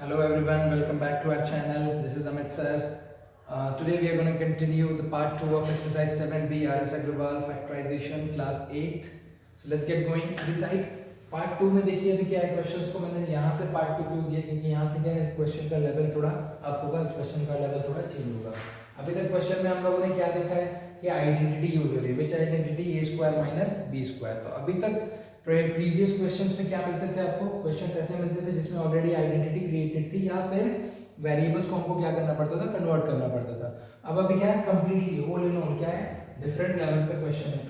Hello everyone, welcome back to our channel. This is Amit sir. Today we are going to continue the part 2 of exercise 7B RS Agrawal factorization class 8. So let's get going. अभी type part 2 में देखिए अभी क्या है questions को मैंने यहाँ से पार्ट 2 क्यों दिया क्योंकि यहाँ से क्या है क्वेश्चन का लेवल थोड़ा अप होगा, क्वेश्चन का लेवल थोड़ा चेंज होगा. अभी तक क्वेश्चन में हम लोगों ने क्या देखा है कि आइडेंटिटी यूज हो रही है, which identity a square minus b square. तो अभी तक प्रीवियस क्वेश्चंस में क्या मिलते थे आपको, क्वेश्चंस ऐसे मिलते थे जिसमें ऑलरेडी आइडेंटिटी क्रिएटेड थी या फिर वेरिएबल्स को हमको क्या करना पड़ता था, कन्वर्ट करना पड़ता था. अब अभी क्या है कंप्लीटली होल इन ऑल क्या है डिफरेंट लेवल पे क्वेश्चन है.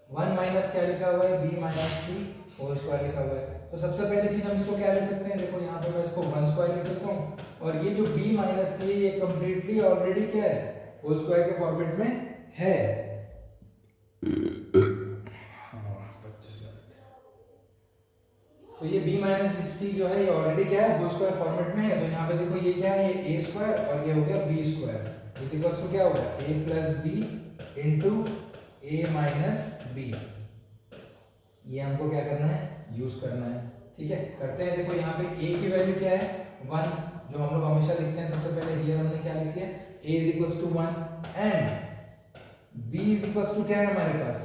1 माइनस क्या लिखा हुआ है b minus c whole square लिखा हुआ है. तो सबसे पहली चीज हम इसको क्या ले सकते हैं, देखो यहाँ पे मैं इसको 1 स्क्वायर लिख सकता हूँ और ये जो b माइनस c ये कंप्लीटली ऑलरेडी क्या है होल स्क्वायर के फॉर्मेट में है. तो ये b माइनस सी जो है ये ऑलरेडी क्या है होल स्क्वायर फॉर्मेट में है. तो यहाँ पे देखो ये क्या है, ये a स्क्वायर और ये हो गया b square is equals to क्या होगा a plus b into a minus b. ये हमको क्या करना है यूज करना है. ठीक है करते हैं. देखो यहाँ पे a की वैल्यू क्या है 1 जो हम लोग हमेशा लिखते हैं. सबसे पहले हियर हमने क्या लिखी है a is equals to 1 and b is equals to क्या है हमारे पास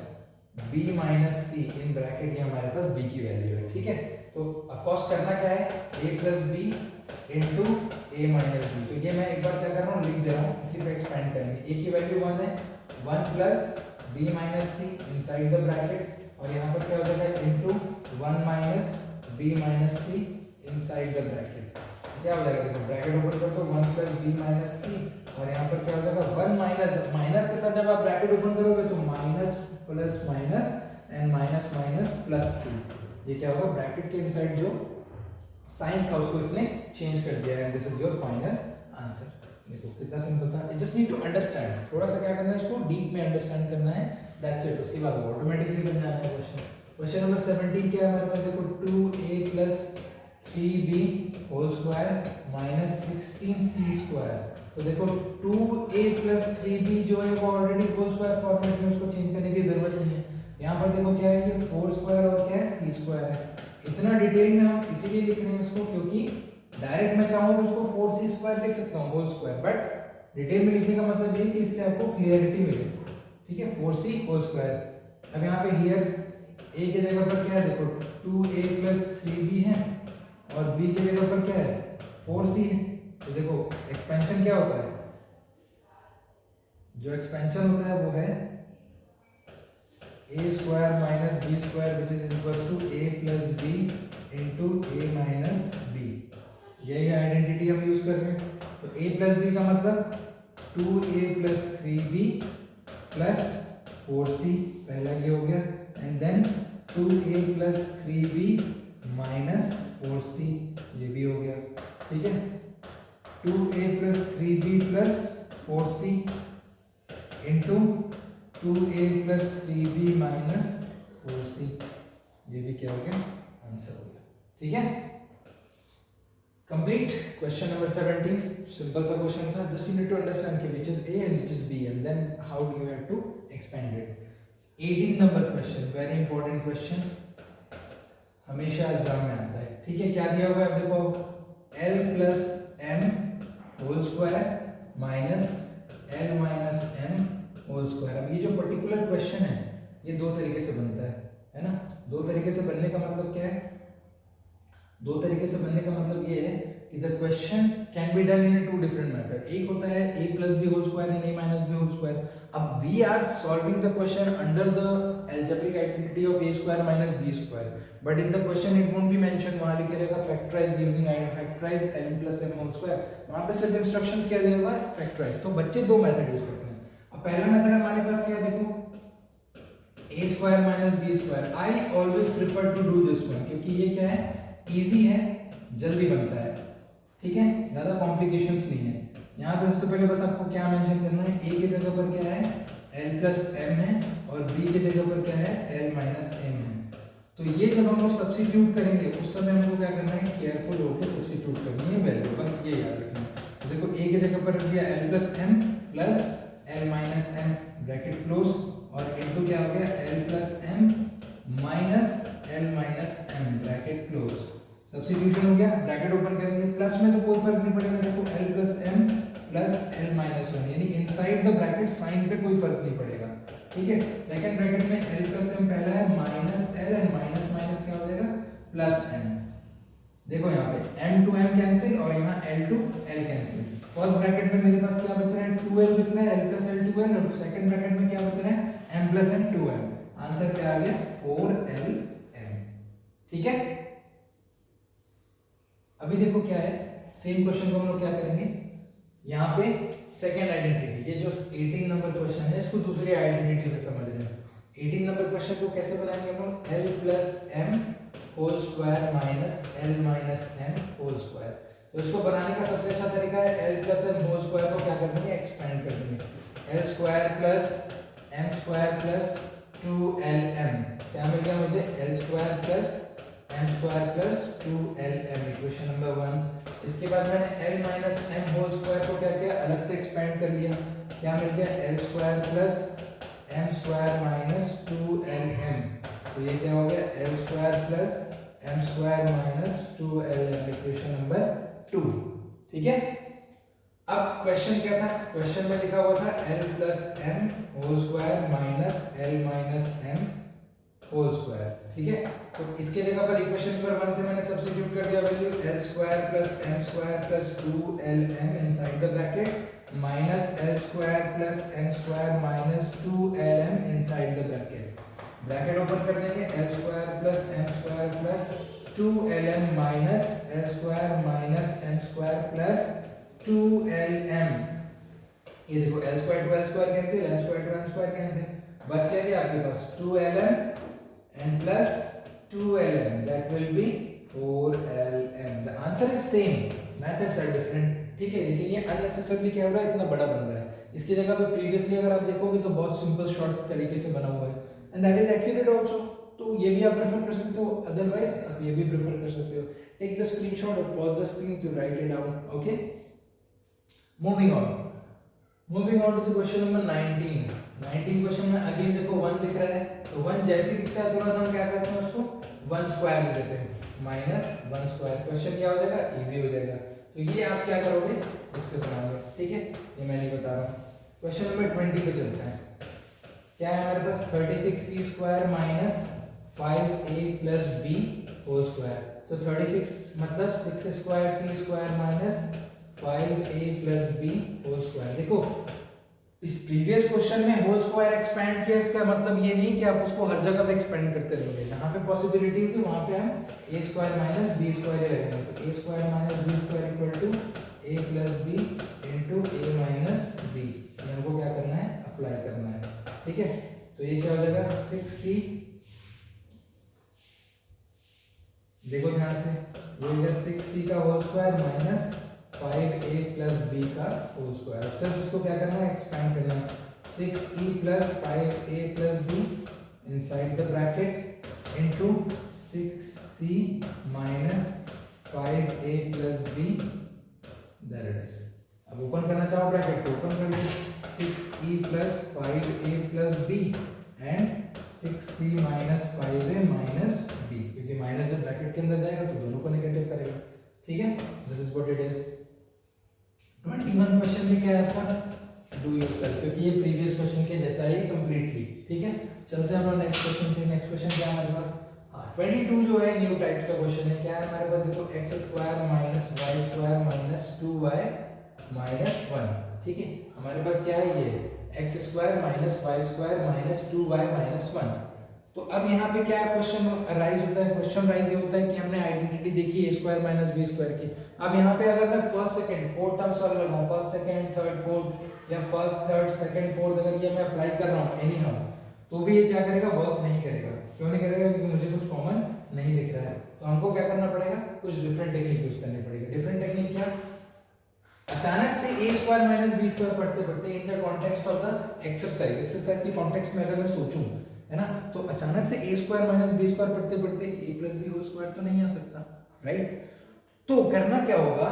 b minus C in bracket. ये हमारे पास b की वैल्यू है. ठीक है तो ऑफ कोर्स करना क्या है a plus B into A minus B. तो ये मैं एक बार क्या कर रहा हूँ लिख दे रहा हूँ, इसी पे एक्सपेंड करेंगे. a की वैल्यू 1 है 1 plus b minus C inside the bracket और यहाँ पर क्या हो जाएगा into 1 minus b minus C inside the bracket. क्या हो जाएगा देखो ब्रैकेट ओपन कर दो 1 प्लस b माइनस सी और यहाँ पर क्या हो जाएगा 1 माइनस माइनस के साथ जब आप ब्रैकेट ओपन करोगे तो minus plus minus and minus minus plus C. ये क्या होगा ब्रैकेट के इनसाइड जो साइन था उसको इसने चेंज कर दिया है. This is your final answer. देखो कितना सिंपल था. You just need to understand. थोड़ा सा क्या करना है इसको डीप में अंडरस्टैंड करना है. That's it. उसके बाद ऑटोमेटिकली बन जाना है क्वेश्चन. क्वेश्चन नंबर 17 क्या है हमारे पास देखो 2a plus 3b whole square minus 16c square. तो देखो 2a प्लस 3b जो है वो ऑलरेडी होल स्क्वायर फॉर्मेट में, उसको चेंज करने की जरूरत नहीं है. यहाँ पर देखो क्या है ये 4 स्क्वायर और क्या है c स्क्वायर है. इतना डिटेल में हम इसीलिए लिख रहे हैं इसको क्योंकि डायरेक्ट मैं चाहूँ तो उसको 4c स्क्वायर लिख सकता हूँ होल स्क्वायर, बट डिटेल में लिखने का मतलब ये कि इससे आपको क्लियरिटी मिले. ठीक है 4c होल स्क्वायर. अब यहाँ पे हियर a के जगह पर क्या है देखो 2a प्लस 3b है और b की जगह पर क्या है 4c है. तो देखो एक्सपेंशन क्या होता है, जो एक्सपेंशन होता है वो है a square minus b square which is equals to a plus b into a minus b. यही आइडेंटिटी हम यूज कर रहे हैं. तो a प्लस b का मतलब 2a plus 3b plus 4c पहला ये हो गया and then 2a plus 3b minus 4c ये भी हो गया. ठीक है 2a plus 3b plus 4c into 2a plus 3b minus 4c ये भी क्या हो गया आंसर हो गया. ठीक है कंप्लीट. क्वेश्चन नंबर 17 सिंपल सा क्वेश्चन था. Just you need to understand कि which is a and which is b and then how do you have to expand it. 18 number question very important question, हमेशा exam में आता है. ठीक है क्या दिया हुआ है देखो l plus m whole square minus l minus m whole square. अब ये जो पर्टिकुलर क्वेश्चन है ये दो तरीके से बनता है ना. दो तरीके से बनने का मतलब क्या है, दो तरीके से बनने का मतलब ये है कि the question can be done in two different method. एक होता है a plus b whole square and a minus b whole square. अब we are solving the question under the algebraic identity of a square minus b square, but in the question it won't be mentioned. वहां लिखे रहेगा factorize using factorize n plus m whole square. वहां पे सिर्फ instructions क्या दिया हुआ है factorize. तो बच्चे दो मेथड यूज करते हैं. अब पहला मेथड हमारे पास क्या है देखो a square minus b square. I always prefer to do this one क्योंकि ये क्या है इजी है, जल्दी बनता है. ठीक है ज्यादा कॉम्प्लिकेशंस नहीं है. यहाँ पे सबसे पहले बस आपको क्या मेंशन करना है, a की जगह पर क्या है l प्लस m है और b की जगह पर क्या है l माइनस m है. तो ये जब हम लोग सब्स्टिट्यूट करेंगे उस समय हमको क्या करना है केयरफुल होकर सब्स्टिट्यूट करनी है वैल्यू. बस ये याद रखना है. तो देखो a की जगह पर रख दिया l plus m plus l minus m bracket close और इनटू क्या हो गया l plus m minus l minus m bracket close. Substitution हो गया. ब्रैकेट ओपन करेंगे प्लस में तो कोई फर्क नहीं पड़ेगा, देखो l plus m plus l minus 1, यानी इनसाइड द ब्रैकेट साइन पे कोई फर्क नहीं पड़ेगा, ठीक है। सेकंड ब्रैकेट में l प्लस m पहला है minus l and minus minus क्या हो जाएगा प्लस m। देखो यहाँ पे m टू m कैंसिल और यहाँ l to l cancel. First bracket में मेरे पास क्या बच रहा है 2l बच रहा है, l प्लस l 2l, और सेकंड ब्रैकेट में क्या बच रहा है m plus n 2m। Answer क्या आ गया 4lm, ठीक है। अभी देखो क्या है, सेम क्वेश्चन को हम लोग क्या करेंगे, यहाँ पे सेकंड आइडेंटिटी, ये जो 18 नंबर क्वेश्चन है इसको दूसरी आइडेंटिटी से समझ रहे हैं। 18 नंबर क्वेश्चन को कैसे बनाएंगे हम लोग, l plus m whole square minus l minus m whole square. तो इसको बनाने का सबसे अच्छा तरीका है l plus m whole square को क्या कर देंगे, एक्सपेंड कर देंगे। l square plus m square plus 2lm, क्या मिल गया मुझे l square plus m square plus 2lm, equation number 1। इसके बाद मैंने l minus m whole square को क्या किया, अलग से एक्सपेंड कर लिया, क्या मिल गया l square plus m square minus 2lm। तो ये क्या हो गया l square plus m square minus 2lm, equation number 2, ठीक है। अब क्वेश्चन क्या था, क्वेश्चन में लिखा हुआ था l plus m whole square minus l minus m whole square, ठीक है। तो इसके जगह पर इक्वेशन नंबर 1 से मैंने सब्स्टिट्यूट कर दिया value l square plus m square plus 2lm inside the bracket minus l square plus m square minus 2lm inside the bracket. Bracket open कर देंगे, l square plus m square plus 2lm minus l square minus m square plus 2lm। ये देखो l square to l square cancel, m square to m square cancel, बच गया क्या आपके पास 2lm and plus 2lm, that will be 4lm। the answer is same, methods are different, ठीक है। लेकिन ये unnecessarily क्या हो रहा है, इतना बड़ा बन रहा है। इसकी जगह पे प्रीवियसली अगर आप देखोगे तो बहुत सिंपल शॉर्ट तरीके से बना हुआ है, and that is accurate also। तो ये भी आप प्रेफर कर सकते हो, अदरवाइज आप ये भी प्रेफर कर सकते हो। टेक द स्क्रीनशॉट और pause the screen to write it down, okay. Moving on to the question number 19 question में अगेन देखो 1 दिख रहा है, तो 1 जैसे दिखता है तुरंत हम क्या करते हैं, उसको 1 स्क्वायर लिख देते हैं, माइनस 1 स्क्वायर। क्वेश्चन क्या हो जाएगा, इजी हो जाएगा। तो ये आप क्या करोगे, उससे बनाओगे, ठीक है। ये मैं नहीं बता रहा हूँ। क्वेश्चन नंबर 20 पे चलते हैं। क्या है हमारे पास 36c square minus 5a plus b whole square. So 36 मतलब 6 square c square minus 5a plus b whole square. देखो इस प्रीवियस क्वेश्चन में होल स्क्वायर एक्सपेंड किया, इसका मतलब ये नहीं कि आप उसको हर जगह पे एक्सपेंड करते रहोगे। जहाँ पे पॉसिबिलिटी होगी वहाँ पे हम a square minus b square ही लगाएंगे। तो a square minus b square equal to a plus b into a minus b, हमको क्या करना है, अप्लाई करना है, ठीक है। तो ये क्या हो जाएगा 6c, देखो ध्यान से, ये हो गया 6c का whole square minus 5a plus b का होल स्क्वायर। अब सिर्फ इसको क्या करना है, एक्सपेंड करना है। 6e plus 5a plus b inside the bracket into 6c minus 5a plus b, that it is. अब ओपन करना चाहो ब्रैकेट तो ओपन कर लीजिए, 6e plus 5a plus b and 6c minus 5a minus b, क्योंकि minus जब bracket के अंदर जाएगा तो दोनों को नेगेटिव करेगा, ठीक है। This is what it is. 21 question में क्या है आपका, डू योरसेल्फ, क्योंकि ये प्रीवियस क्वेश्चन के जैसा ही कंप्लीटली, ठीक है। चलते हैं हम नेक्स्ट क्वेश्चन पे। नेक्स्ट क्वेश्चन क्या है हमारे पास, 22 जो है न्यू टाइप का क्वेश्चन है। क्या है हमारे पास, देखो x square minus Y square minus 2y minus 1, ठीक है। हमारे पास क्या है, ये x square minus Y square minus 2y minus 1। तो अब यहाँ पे क्या क्वेश्चन राइज होता है, क्वेश्चन राइज ये होता है कि हमने आइडेंटिटी देखी a square minus b square की। अब यहाँ पे अगर मैं फर्स्ट सेकंड फोर्थ टर्म्स वाला लगाऊं, फर्स्ट सेकंड थर्ड फोर्थ या फर्स्ट थर्ड सेकंड फोर्थ, अगर ये मैं अप्लाई कर रहा हूँ एनी हाउ, तो भी ये क्या करेगा, वर्क नहीं करेगा। क्यों नहीं करेगा, क्योंकि मुझे कुछ कॉमन नहीं दिख रहा है। तो हमको क्या करना पड़ेगा, कुछ डिफरेंट टेक्निक यूज करनी पड़ेगी। डिफरेंट टेक्निक क्या, अचानक से a square minus b square पढ़ते पढ़ते in the context of the exercise की कॉन्टेक्स्ट में अगर मैं सोचूं, है ना, तो अचानक से a square minus b square पढ़ते पढ़ते a plus b whole square तो नहीं आ सकता, राइट। तो करना क्या होगा,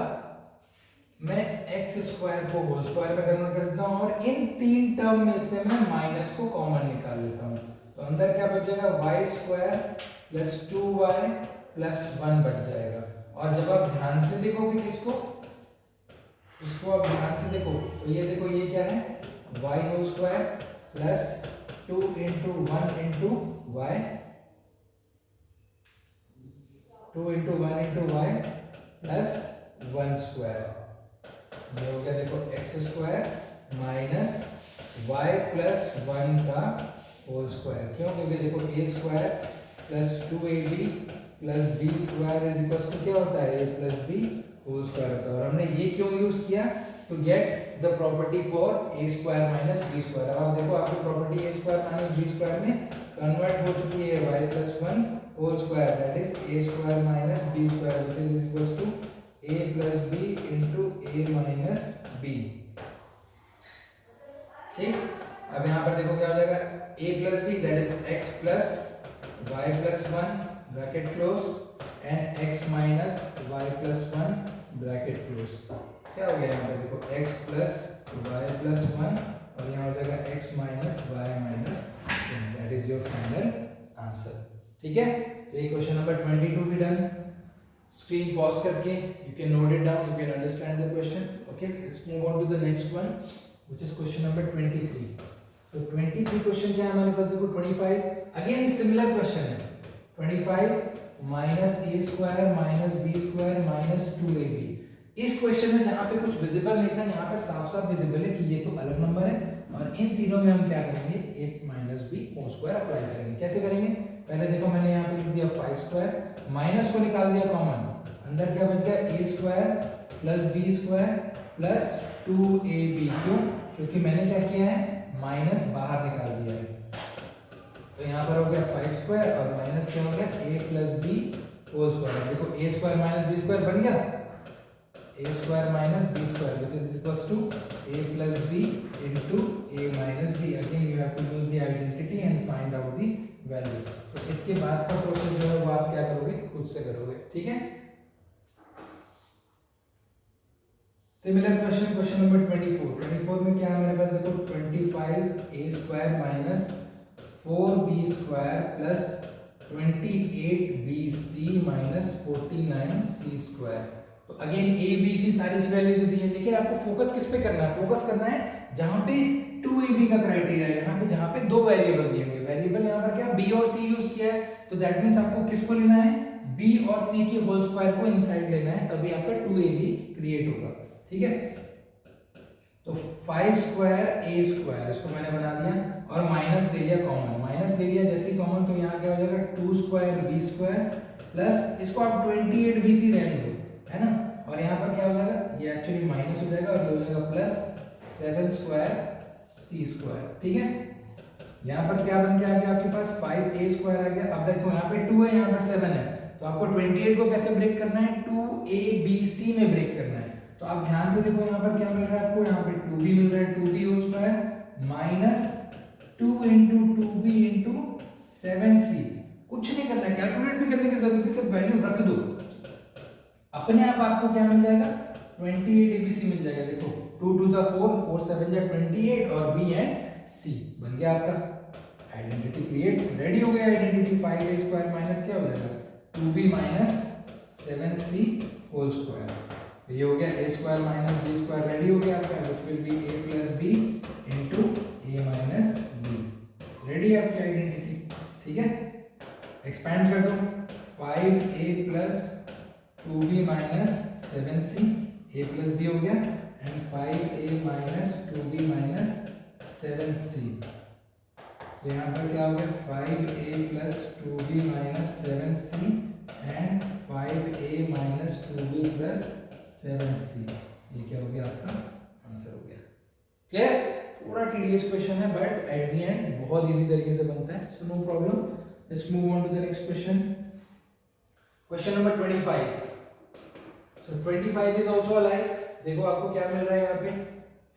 मैं x स्क्वायर को होल स्क्वायर में कन्वर्ट कर देता हूं और इन तीन टर्म में से मैं माइनस को कॉमन निकाल लेता हूं। तो अंदर क्या बच जाएगा, y square plus 2y plus 1 बच जाएगा। और जब आप ध्यान से देखोगे किसको, इसको आप ध्यान से देखो तो ये देखो ये क्या है, y whole square plus 2 into 1 into Y, 2 into 1 into Y plus 1 square, ये हो गया देखो X square minus Y plus 1 का होल स्क्वायर। क्यों? क्योंकि देखो A square plus 2ab plus B square is equal to क्या होता है, A plus B whole square होता है। और हमने ये क्यों यूज किया, to get the property for A square minus B square. अब आप देखो आपकी property A square minus B square में कन्वर्ट हो चुकी है, Y plus 1 whole square that is A square minus B square which is equal to A plus B into A minus B. ठीक, अब यहाँ पर देखो क्या हो जाएगा, a plus B that is x plus Y plus 1 bracket close and x minus Y plus 1 bracket close. क्या हो गया यहाँ पर देखो x प्लस वाई प्लस 1 और यहाँ हो जाएगा x minus Y minus 1 that is your final answer. ठीक है, तो ये क्वेश्चन नंबर 22 भी डन। स्क्रीन पॉज करके you can note it down, you can understand the question. Okay, let's move on to the next one which is question number 23. So 23 question क्या है हमारे पास, देखो 25 अगेन इज सिमिलर क्वेश्चन है। 25 minus A square minus B square minus 2ab। इस question में जहाँ पे कुछ विजिबल नहीं था, यहाँ पे साफ साफ विजिबल है कि ये तो अलग नंबर है और इन तीनों में हम क्या करेंगे, a minus B whole square apply करेंगे। कैसे करेंगे, पहले देखो मैंने यहाँ पे लिख दिया 5 स्क्वायर, माइनस को निकाल दिया कॉमन, अंदर क्या बच गया a स्क्वायर plus B square plus 2ab। क्यों? क्योंकि मैंने क्या किया है, माइनस बाहर निकाल दिया है। तो यहाँ पर हो गया 5 स्क्वायर और माइनस क्या हो गया, a plus B whole square. देखो a square minus B square बन गया, a square minus B square which is equals to a plus B into a minus B. Again you have to use the identity and find out the value. तो इसके बाद का process जो है वो आप क्या करोगे, खुद से करोगे। ठीक है, सिमिलर क्वेश्चन, क्वेश्चन नंबर 24 में क्या है मेरे पास, देखो 25 a square minus 4b square plus 28bc minus 49c square. तो अगेन a b c सारी वैल्यू दे दी है, लेकिन आपको फोकस किस पे करना है, फोकस करना है जहां पे 2ab का क्राइटेरिया है, यहाँ पे जहां पे दो वेरिएबल दिए हुए, वेरिएबल यहाँ पर क्या b और c यूज किया है, तो दैट मींस आपको किसको लेना है, b और c के होल स्क्वायर को इनसाइड लेना है, तभी आपका 2ab क्रिएट होगा। ठीक है, तो 5 स्क्वायर a स्क्वायर इसको मैंने बना दिया और माइनस ले लिया कॉमन, माइनस ले लिया जैसे कॉमन, तो यहाँ क्या हो जाएगा 2 स्क्वायर b स्क्वायर प्लस इसको आप 28bc रहने दो, है ना, और यहाँ पर क्या हो जाएगा, ये एक्चुअली माइनस हो जाएगा और ये हो जाएगा प्लस 7 स्क्वायर c स्क्वायर। ठीक है, यहाँ पर क्या बन के आ गया आपके पास 5a स्क्वायर आ गया। अब देखो यहाँ पे 2 है, यहाँ पे 7 है, तो आपको 28 को कैसे ब्रेक करना है, 2abc में ब्रेक करना है। तो आप ध्यान से देखो यहाँ पर क्या मिल रहा है आपको, यहाँ पे 2b मिल रहा है, 2b whole square minus 2 into 2b into 7c। कुछ नहीं करना है, कैलकुलेट भी करने की जरूरत नहीं, सिर्फ वैल्यू रख दो, अपने आप आपको क्या मिल जाएगा, 28abc मिल जाएगा। देखो 2 2 जा 4, 4 7 जा 28 और b एंड c बन गया आपका आइडेंटिटी क्रिएट, रेडी हो गया आइडेंटिटी। 5a स्क्वायर माइनस क्या हो जाएगा 2b minus 7c whole square. तो ये हो गया a square minus b square ready हो गया आपका, which will be a plus b into a minus b। Ready है आपकी आइडेंटिटी। ठीक है, एक्सपैंड कर दो, 5a plus 2b minus 7c, a plus b हो गया and 5a minus 2b minus 7c। तो यहाँ पर क्या हो गया 5a plus 2b minus 7c and 5a minus 2b plus 7c। ये क्या हो गया आपका आंसर हो गया। क्लियर, थोड़ा टीडियस क्वेश्चन है बट एट द एंड बहुत इजी तरीके से बनता है, so no problem. Let's move on to the next question, question number 25। So 25 is also alike. देखो आपको क्या मिल रहा है यहाँ पे,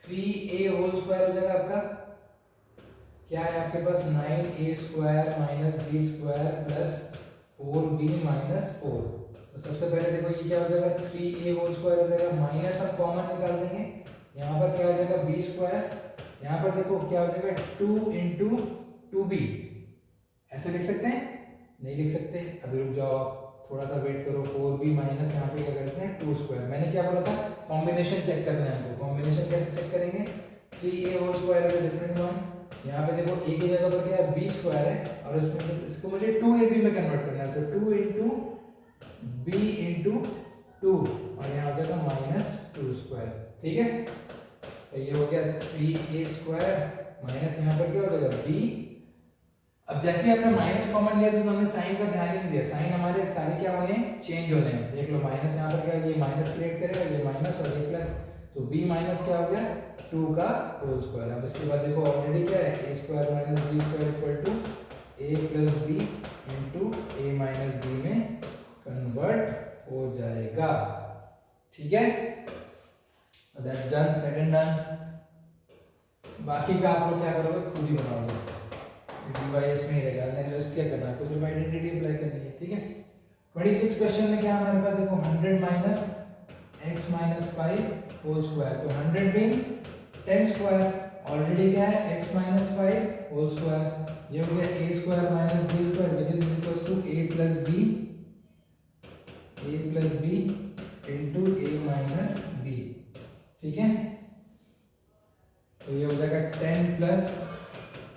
3a होल स्क्वायर हो जाएगा आपका, क्या है आपके पास 9a square minus b square plus 4b minus 4। तो सबसे पहले देखो ये क्या हो जाएगा, 3a होल स्क्वायर हो जाएगा, माइनस हम कॉमन निकाल देंगे, यहाँ पर क्या हो जाएगा b स्क्वायर, यहाँ पर देखो क्या हो जाएगा 2 इंटू 2b। ऐसे लिख सकते हैं, नहीं लिख सकते, अभी रुक जाओ आप थोड़ा सा वेट करो, 4b माइनस यहाँ पे क्या करते हैं 2 स्क्वायर। मैंने क्या बोला था, कॉम्बिनेशन चेक करना है हमको। कॉम्बिनेशन कैसे चेक करेंगे, 3a whole square is a different one. यहाँ पे देखो a की जगह पर क्या है b स्क्वायर है, और इसको मुझे 2ab में कन्वर्ट करना है, तो 2 इंटू b इंटू 2, और यहाँ हो जाएगा माइनस 2 स्क्वायर। ठीक है, तो ये हो गया 3a स्क्वायर माइनस यहाँ पर क्या हो जाएगा b। अब जैसे आपने माइनस कॉमन लिया तो हमने साइन का ध्यान ही नहीं दिया, साइन हमारे सारे क्या होने चेंज होने हैं। देख लो माइनस यहाँ पर क्या है, ये माइनस क्रिएट करेगा, ये माइनस और ये प्लस, तो b माइनस क्या हो गया 2 का होल स्क्वायर। अब इसके बाद देखो ऑलरेडी क्या है, a square minus b square equal to a plus b into a minus b में कन्वर्ट हो जाएगा। ठीक है, that's done, said and done. बाकी का आप लोग क्या करोगे, खुद ही बनाओगे, डिवाइस में ही रहेगा, नेक्स्ट क्या करना है, आपको सिर्फ आइडेंटिटी अप्लाई करनी है। ठीक है, 26 क्वेश्चन में क्या हमारे पास देखो 100 minus x minus 5 whole square, तो 100 मीन्स 10 स्क्वायर, ऑलरेडी क्या है x माइनस 5 होल स्क्वायर, ये हो गया a square minus b square which is equals to a plus b into a minus b। ठीक है, तो ये हो जाएगा 10 प्लस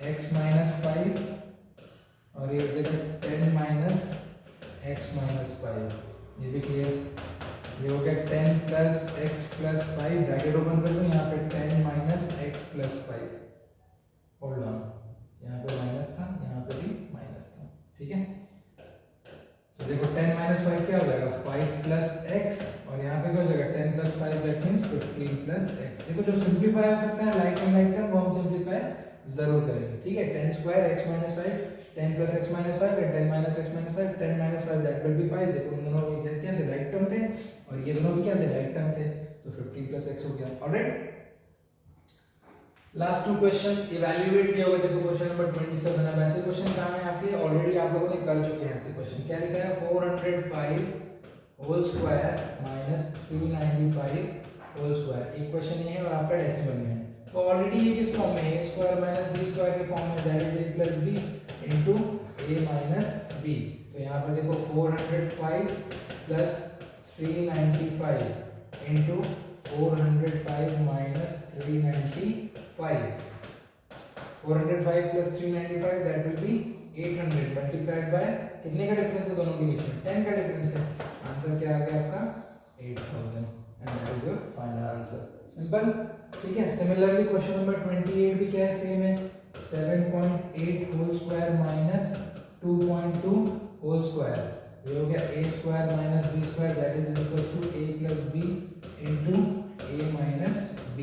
x माइनस 5, और ये हो जाएगा 10 माइनस x माइनस 5, ये भी क्लियर। ये हो गया 10 plus x plus 5, bracket open कर दो, यहाँ पे 10 minus x plus 5, hold on, यहाँ पे माइनस था, यहाँ पे भी माइनस था। ठीक है, तो देखो 10 माइनस 5 क्या हो जाएगा 5 प्लस x, और यहाँ पे क्या हो जाएगा 10 plus 5 that means 15 plus x। देखो जो सिंपलीफाई हो सकता है लाइक एंड लाइक टर्म वो हम सिंपलीफाई जरूर करेंगे। ठीक है, 10 square x minus 5, 10 plus x minus 5 and 10 minus x minus 5, 10 minus 5 that will be 5। देखो इन दोनों में क्या थे, राइट टर्म थे, और ये दोनों भी क्या थे, राइट टर्म थे, तो 15 प्लस x हो गया। ऑलराइट, लास्ट 2 क्वेश्चंस इवैल्यूएट किया होगा। देखो क्वेश्चन नंबर 27 है, वैसे क्वेश्चन कहां है आपके, ऑलरेडी आप लोगों ने कर चुके हैं ऐसे क्वेश्चन। क्या लिखा है, 405 whole square minus 395 whole square, एक क्वेश्चन ये है और आपका डेसिमल में है। तो ऑलरेडी ये किस फॉर्म में है, a square minus b square के फॉर्म में, that is a plus b into a minus b। तो यहां पर देखो 405 plus 395 into 405 minus 395, 405 plus 395 that will be 800 multiplied by, कितने का डिफरेंस है दोनों के बीच में, 10 का डिफरेंस है। आंसर क्या आ गया आपका 8000, and that is your final answer. Simple. ठीक है, सिमिलरली क्वेश्चन नंबर 28 भी क्या है, सेम है, 7.8 whole square minus 2.2 whole square, ये हो गया a square minus b square that is equals to a plus b into a minus b।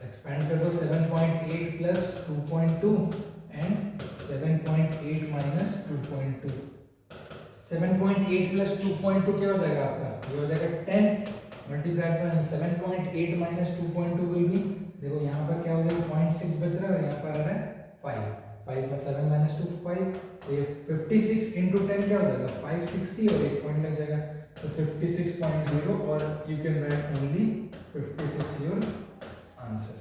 Expand कर दो, 7.8 प्लस 2.2 एंड 7.8 माइनस 2.2, 7.8 प्लस 2.2 क्या हो जाएगा आपका, ये हो जाएगा 10 multiplied by 7.8 minus 2.2 will be, देखो यहाँ पर क्या हो जाएगा 0.6 बच रहा है और यहाँ पर आ रहा है 5 में 7 माइनस 2 5, तो ये 56 इंटू 10 क्या हो जाएगा 560 और 1 पॉइंट लग जाएगा, तो 56.0 और you can write only 56 your answer.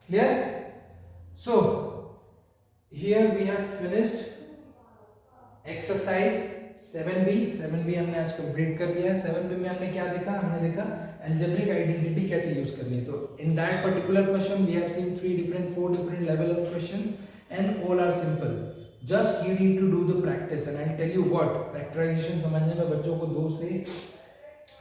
Clear? So here we have finished exercise 7b हमने आज कंप्लीट कर लिया है। 7b में हमने क्या देखा, हमने देखा अलजेब्रिक आइडेंटिटी कैसे यूज करनी है। तो in that particular question we have seen 4 different level of questions and all are simple, just you need to do the practice and I'll tell you what, factorization समझने में बच्चों को 2 से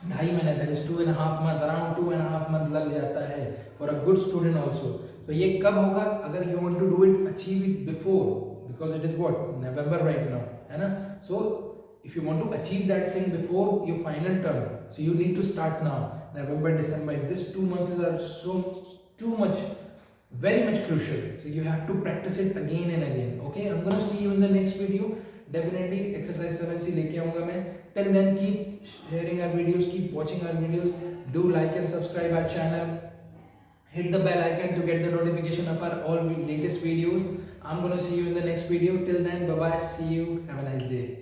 2.5 महीने, that is 2.5 month, around 2.5 month लग जाता है for a good student also। तो ये कब होगा, अगर you want to do it, achieve it before, because it is what, November right now, है ना। So if you want to achieve that thing before your final term, so you need to start now, November, December, these 2 months are too much, very much crucial, so you have to practice it again and again। Okay, I'm going to see you in the next video, definitely exercise 7c लेके आऊँगा मैं। Till then keep sharing our videos, keep watching our videos, do like and subscribe our channel, hit the bell icon to get the notification of our all latest videos। I'm going to see you in the next video, till then bye bye, see you, have a nice day।